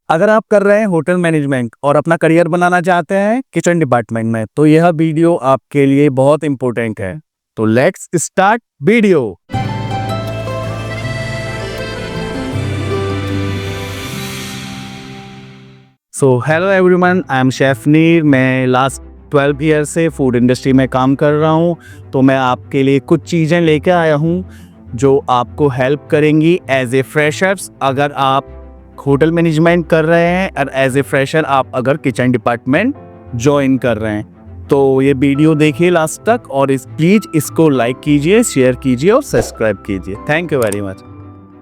अगर आप कर रहे हैं होटल मैनेजमेंट और अपना करियर बनाना चाहते हैं किचन डिपार्टमेंट में, तो यह वीडियो आपके लिए बहुत इंपॉर्टेंट है। तो let's start video. So hello everyone, I am chef नीर। मैं लास्ट 12 ईयर से फूड इंडस्ट्री में काम कर रहा हूँ। तो मैं आपके लिए कुछ चीज़ें लेके आया हूँ जो आपको हेल्प करेंगी एज ए फ्रेशर्स। अगर आप होटल मैनेजमेंट कर रहे हैं और एज ए फ्रेशर आप अगर किचन डिपार्टमेंट ज्वाइन कर रहे हैं, तो ये वीडियो देखिए लास्ट तक और प्लीज़ इसको लाइक कीजिए, शेयर कीजिए और सब्सक्राइब कीजिए। Thank you very much.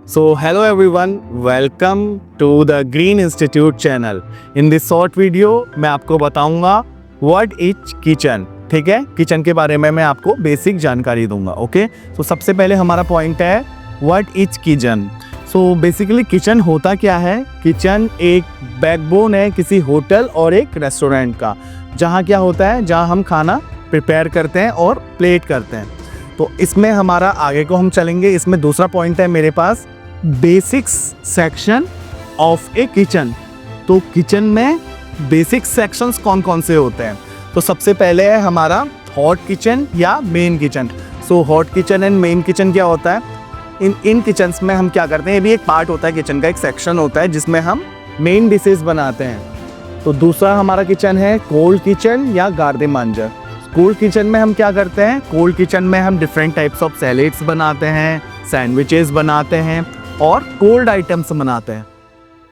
So hello everyone, welcome to the Green Institute channel. In this short video मैं आपको बताऊंगा व्हाट इज किचन। ठीक है, किचन के बारे में मैं आपको बेसिक जानकारी दूंगा। ओके, तो सबसे पहले हमारा पॉइंट है what is kitchen. So basically kitchen होता क्या है? किचन एक बैकबोन है किसी होटल और एक रेस्टोरेंट का, जहाँ क्या होता है, जहाँ हम खाना प्रिपेयर करते हैं और प्लेट करते हैं। तो इसमें हमारा आगे को हम चलेंगे। इसमें दूसरा पॉइंट है मेरे पास basics section of a kitchen. तो किचन में बेसिक सेक्शंस कौन कौन से होते हैं? तो सबसे पहले है हमारा हॉट किचन या main kitchen. So hot kitchen and main kitchen क्या होता है? इन किचन्स में हम क्या करते हैं, ये भी एक पार्ट होता है किचन का, एक सेक्शन होता है जिसमें हम मेन डिशेस बनाते हैं। तो दूसरा हमारा किचन है कोल्ड किचन या गार्दे मांजर। कोल्ड किचन में हम क्या करते हैं? कोल्ड किचन में हम डिफरेंट टाइप्स ऑफ सैलेड्स बनाते हैं, सैंडविचेस बनाते हैं और कोल्ड आइटम्स बनाते हैं।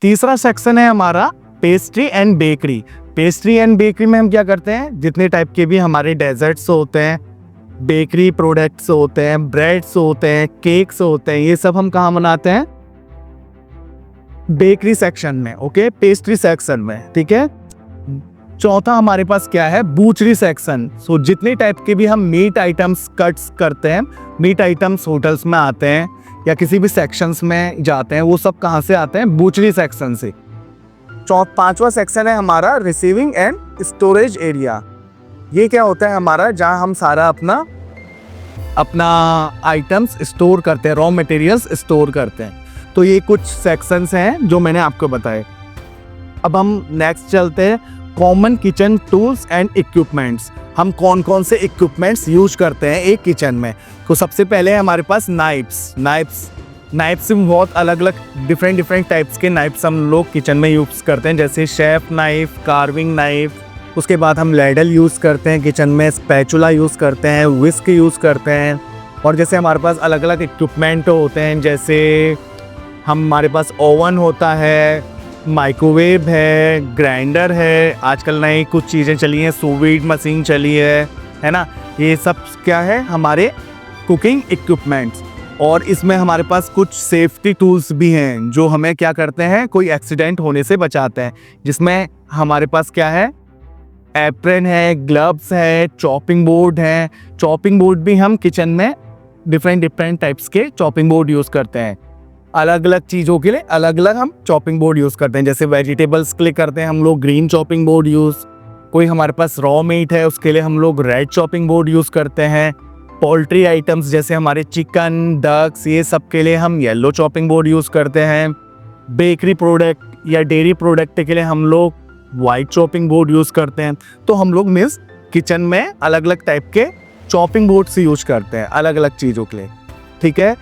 तीसरा सेक्शन है हमारा pastry and bakery. Pastry and bakery में हम क्या करते हैं? जितने टाइप के भी हमारे डेजर्ट्स होते हैं, बेकरी प्रोडक्ट्स होते हैं, ब्रेड्स होते हैं, केक्स होते हैं, ये सब हम कहाँ बनाते हैं? बेकरी सेक्शन में। ओके, पेस्ट्री सेक्शन में। ठीक है। चौथा हमारे पास क्या है? बूचरी सेक्शन। सो जितने टाइप के भी हम मीट आइटम्स कट्स करते हैं, मीट आइटम्स होटल्स में आते हैं या किसी भी सेक्शंस में जाते हैं, वो सब कहाँ से आते हैं? बूचरी सेक्शन से। पांचवा सेक्शन है हमारा रिसीविंग एंड स्टोरेज एरिया। ये क्या होता है हमारा? जहाँ हम सारा अपना आइटम्स स्टोर करते हैं, रॉ मटेरियल्स स्टोर करते हैं। तो ये कुछ सेक्शंस हैं जो मैंने आपको बताए। अब हम नेक्स्ट चलते हैं common kitchen tools and equipments. हम कौन कौन से इक्विपमेंट्स यूज करते हैं एक किचन में? तो सबसे पहले हमारे पास नाइफ्स में बहुत अलग अलग डिफरेंट टाइप्स के नाइफ्स हम लोग किचन में यूज़ करते हैं, जैसे शेफ नाइफ, कार्विंग नाइफ। उसके बाद हम लैडल यूज़ करते हैं किचन में, स्पैचुला यूज़ करते हैं, विस्क यूज़ करते हैं। और जैसे हमारे पास अलग अलग इक्विपमेंट होते हैं, जैसे हमारे पास ओवन होता है, माइक्रोवेव है, ग्राइंडर है, आजकल नई कुछ चीज़ें चली हैं, सूस विड मशीन चली है ना। ये सब क्या है? हमारे कुकिंग इक्विपमेंट्स। और इसमें हमारे पास कुछ सेफ्टी टूल्स भी हैं जो हमें क्या करते हैं, कोई एक्सीडेंट होने से बचाते हैं। जिसमें हमारे पास क्या है? एप्रन है, ग्लव्स है, चॉपिंग बोर्ड है। चॉपिंग बोर्ड भी हम किचन में डिफरेंट टाइप्स के चॉपिंग बोर्ड यूज़ करते हैं। अलग अलग चीज़ों के लिए अलग अलग हम चॉपिंग बोर्ड यूज़ करते हैं। जैसे वेजिटेबल्स के लिए करते हैं हम लोग ग्रीन चॉपिंग बोर्ड यूज़। कोई हमारे पास रॉ मीट है, उसके लिए हम लोग रेड चॉपिंग बोर्ड यूज़ करते हैं। पोल्ट्री आइटम्स जैसे हमारे चिकन, डक्स, ये सब के लिए हम येलो चॉपिंग बोर्ड यूज़ करते हैं। बेकरी प्रोडक्ट या डेयरी प्रोडक्ट के लिए हम लोग वाइट चॉपिंग बोर्ड यूज़ करते हैं। तो हम लोग मीन्स किचन में अलग अलग टाइप के चॉपिंग बोर्ड से यूज करते हैं अलग अलग चीज़ों के लिए। ठीक है।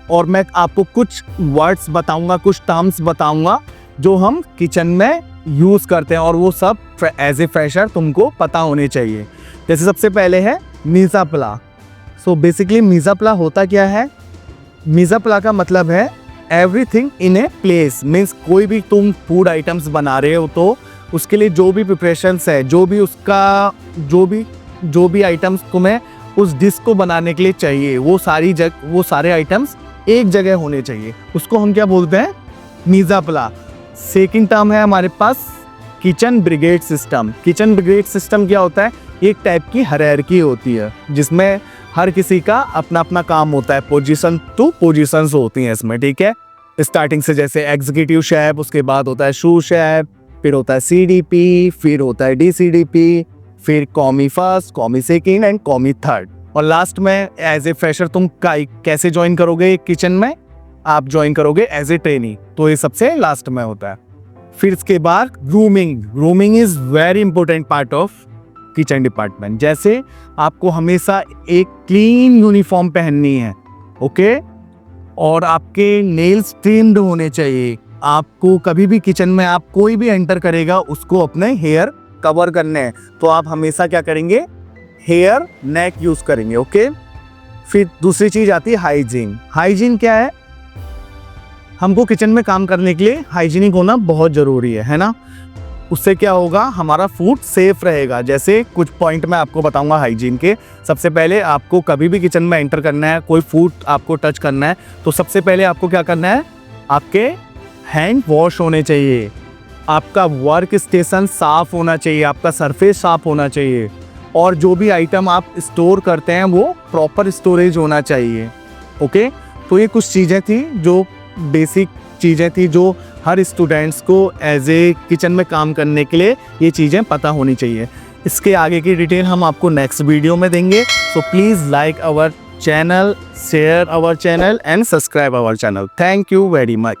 और मैं आपको कुछ वर्ड्स बताऊंगा, कुछ टर्म्स बताऊंगा जो हम किचन में यूज़ करते हैं और वो सब एज ए फ्रेशर तुमको पता होने चाहिए। जैसे सबसे पहले है मीज़ाप्ला। सो बेसिकली मीज़ाप्ला होता क्या है? मीज़ाप्ला का मतलब है everything in a place. Means कोई भी तुम फूड आइटम्स बना रहे हो तो उसके लिए जो भी प्रिपरेशंस है, जो भी आइटम्स तुम्हें उस डिश को बनाने के लिए चाहिए, वो सारे आइटम्स एक जगह होने चाहिए। उसको हम क्या बोलते हैं? मीज़ाप्ला। सेकंड टर्म है हमारे पास kitchen brigade system. Kitchen brigade system क्या होता है? एक टाइप की हायरार्की होती है जिसमें हर किसी का अपना अपना काम होता है, पोजीशन टू पोजीशंस होती हैं इसमें। ठीक है। स्टार्टिंग से जैसे एग्जीक्यूटिव शेफ, उसके बाद होता है शू शेफ, फिर होता है CDP, फिर होता है DCDP, फिर कॉमी फर्स्ट, कॉमी सेकंड एंड कॉमी थर्ड। और लास्ट में एज ए फ्रेशर तुम कैसे ज्वाइन करोगे किचन में? आप ज्वाइन करोगे एज ए ट्रेनी। तो ये सबसे लास्ट में होता है। फिर इसके बाद grooming is very important part of kitchen department. जैसे आपको हमेशा एक क्लीन यूनिफॉर्म पहननी है, ओके, और आपके नेल्स ट्रिम्ड होने चाहिए। आपको कभी भी किचन में आप कोई भी एंटर करेगा उसको अपने हेयर कवर करने हैं, तो आप हमेशा क्या करेंगे, हेयर नेक यूज करेंगे, ओके। फिर दूसरी चीज आती है हाइजीन क्या है, हमको किचन में काम करने के लिए हाइजीनिक होना बहुत ज़रूरी है ना। उससे क्या होगा, हमारा फूड सेफ रहेगा। जैसे कुछ पॉइंट मैं आपको बताऊंगा हाइजीन के। सबसे पहले आपको कभी भी किचन में एंटर करना है, कोई फूड आपको टच करना है, तो सबसे पहले आपको क्या करना है, आपके हैंड वॉश होने चाहिए, आपका वर्क स्टेशन साफ़ होना चाहिए, आपका सरफेस साफ़ होना चाहिए, और जो भी आइटम आप स्टोर करते हैं वो प्रॉपर स्टोरेज होना चाहिए, ओके। तो ये कुछ चीज़ें थी जो बेसिक चीज़ें थी जो हर स्टूडेंट्स को एज ए किचन में काम करने के लिए ये चीज़ें पता होनी चाहिए। इसके आगे की डिटेल हम आपको नेक्स्ट वीडियो में देंगे। So please like our channel, share our channel and subscribe our channel. Thank you very much.